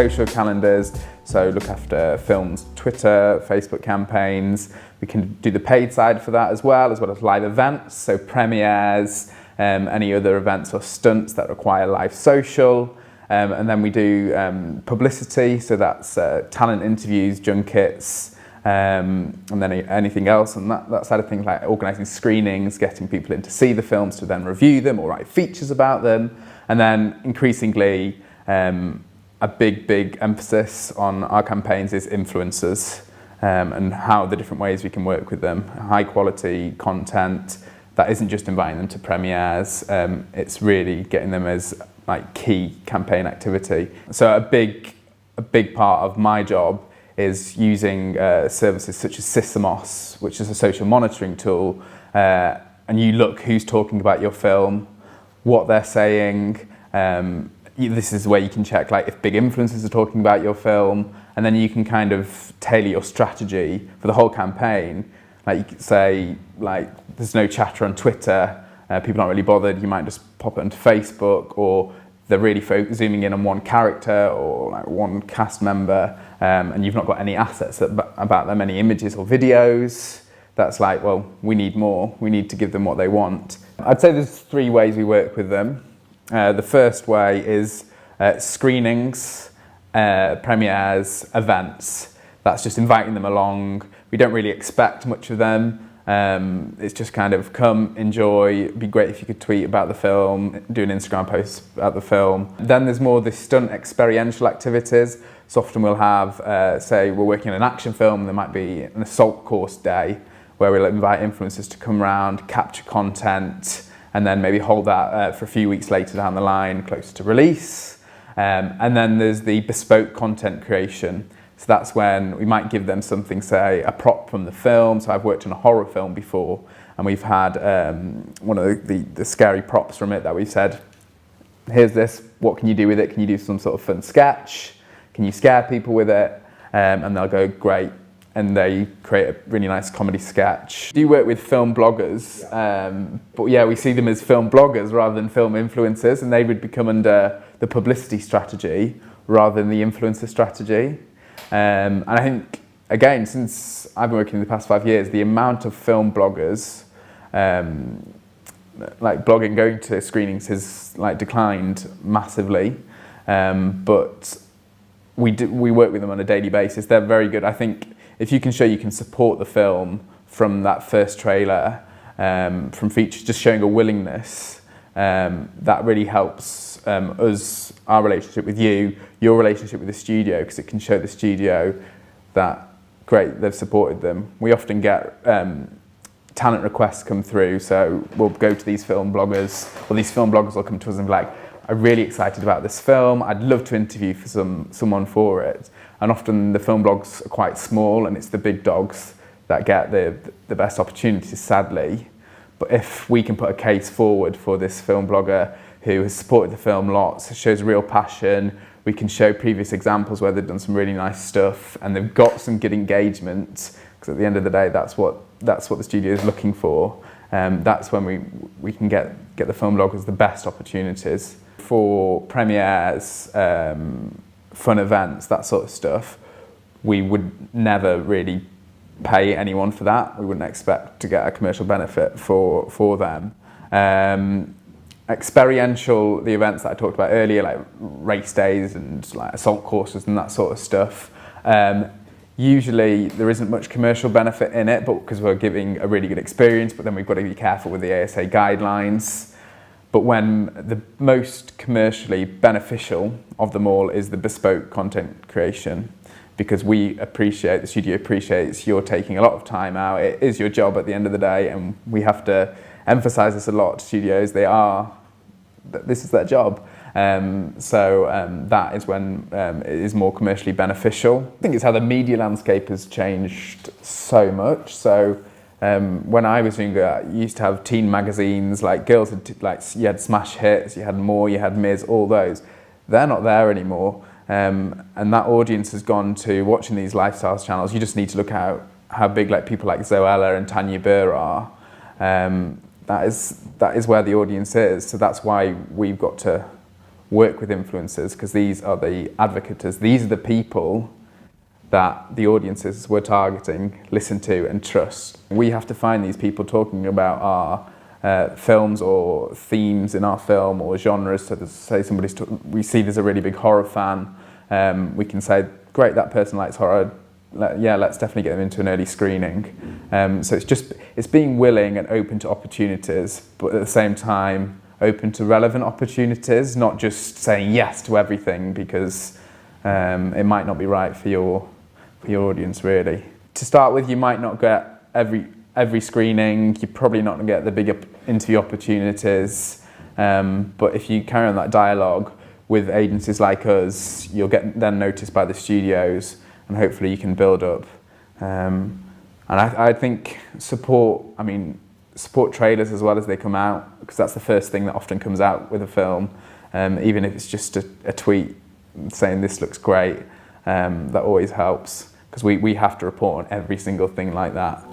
social calendars, so look after films, Twitter, Facebook campaigns. We can do the paid side for that as well as live events, so premieres, any other events or stunts that require live social. And then we do publicity, so that's talent interviews, junkets, and then anything else on that side of things, like organising screenings, getting people in to see the films to then review them or write features about them. And then increasingly, a big emphasis on our campaigns is influencers and how the different ways we can work with them. High quality content that isn't just inviting them to premieres, it's really getting them as like key campaign activity. So a big part of my job is using services such as Sysomos, which is a social monitoring tool, and you look who's talking about your film, what they're saying. This is where you can check like if big influencers are talking about your film, and then you can kind of tailor your strategy for the whole campaign. Like you could say, like there's no chatter on Twitter, people aren't really bothered, you might just pop it onto Facebook, or they're really zooming in on one character or like one cast member, and you've not got any assets about them, any images or videos. That's like, well, we need more. We need to give them what they want. I'd say there's 3 ways we work with them. The first way is screenings, premieres, events. That's just inviting them along. We don't really expect much of them. It's just kind of come, enjoy. It'd be great if you could tweet about the film, do an Instagram post about the film. Then there's more the stunt experiential activities. So often we'll have, say we're working on an action film, there might be an assault course day where we'll invite influencers to come around, capture content, and then maybe hold that for a few weeks later down the line, closer to release. And then there's the bespoke content creation. So that's when we might give them something, say, a prop from the film. So I've worked on a horror film before, and we've had one of the scary props from it that we've said, here's this, what can you do with it? Can you do some sort of fun sketch? Can you scare people with it? And they'll go, great. And they create a really nice comedy sketch. Do you work with film bloggers? But yeah, we see them as film bloggers rather than film influencers, and they would become under the publicity strategy rather than the influencer strategy. And I think, again, since I've been working in the past 5 years, the amount of film bloggers, like blogging, going to screenings has like declined massively. But we work with them on a daily basis. They're very good. I think if you can show you can support the film from that first trailer, from features, just showing a willingness, that really helps us, our relationship with you, your relationship with the studio, because it can show the studio that, great, they've supported them. We often get talent requests come through, so we'll go to these film bloggers, or these film bloggers will come to us and be like, I'm really excited about this film, I'd love to interview for someone for it. And often the film blogs are quite small, and it's the big dogs that get the best opportunities, sadly. But if we can put a case forward for this film blogger who has supported the film lots, shows real passion, we can show previous examples where they've done some really nice stuff and they've got some good engagement, because at the end of the day, that's what the studio is looking for. That's when we can get the film bloggers the best opportunities. For premieres, fun events, that sort of stuff, we would never really pay anyone for that. We wouldn't expect to get a commercial benefit for them. Experiential, the events that I talked about earlier, like race days and like assault courses and that sort of stuff, usually there isn't much commercial benefit in it, but because we're giving a really good experience, but then we've got to be careful with the ASA guidelines. But when the most commercially beneficial of them all is the bespoke content creation, because the studio appreciates you're taking a lot of time out. It is your job at the end of the day, and we have to emphasize this a lot to studios. This is their job. That is when it is more commercially beneficial. I think it's how the media landscape has changed so much. So when I was younger, you used to have teen magazines, like girls had, you had Smash Hits, you had More, you had Ms, all those. They're not there anymore. And that audience has gone to watching these lifestyle channels. You just need to look at how big people like Zoella and Tanya Burr are. That is where the audience is. So that's why we've got to work with influencers, because these are the advocates, these are the people that the audiences we're targeting listen to and trust. We have to find these people talking about our films or themes in our film or genres. So say we see there's a really big horror fan, we can say, great, that person likes horror, let's definitely get them into an early screening. So it's being willing and open to opportunities, but at the same time open to relevant opportunities, not just saying yes to everything because it might not be right for your audience, really. To start with, you might not get every screening, you're probably not going to get the bigger interview opportunities, but if you carry on that dialogue with agencies like us, you'll get then noticed by the studios, and hopefully you can build up. And I think support trailers as well as they come out, because that's the first thing that often comes out with a film, even if it's just a tweet saying this looks great, that always helps, because we have to report on every single thing like that.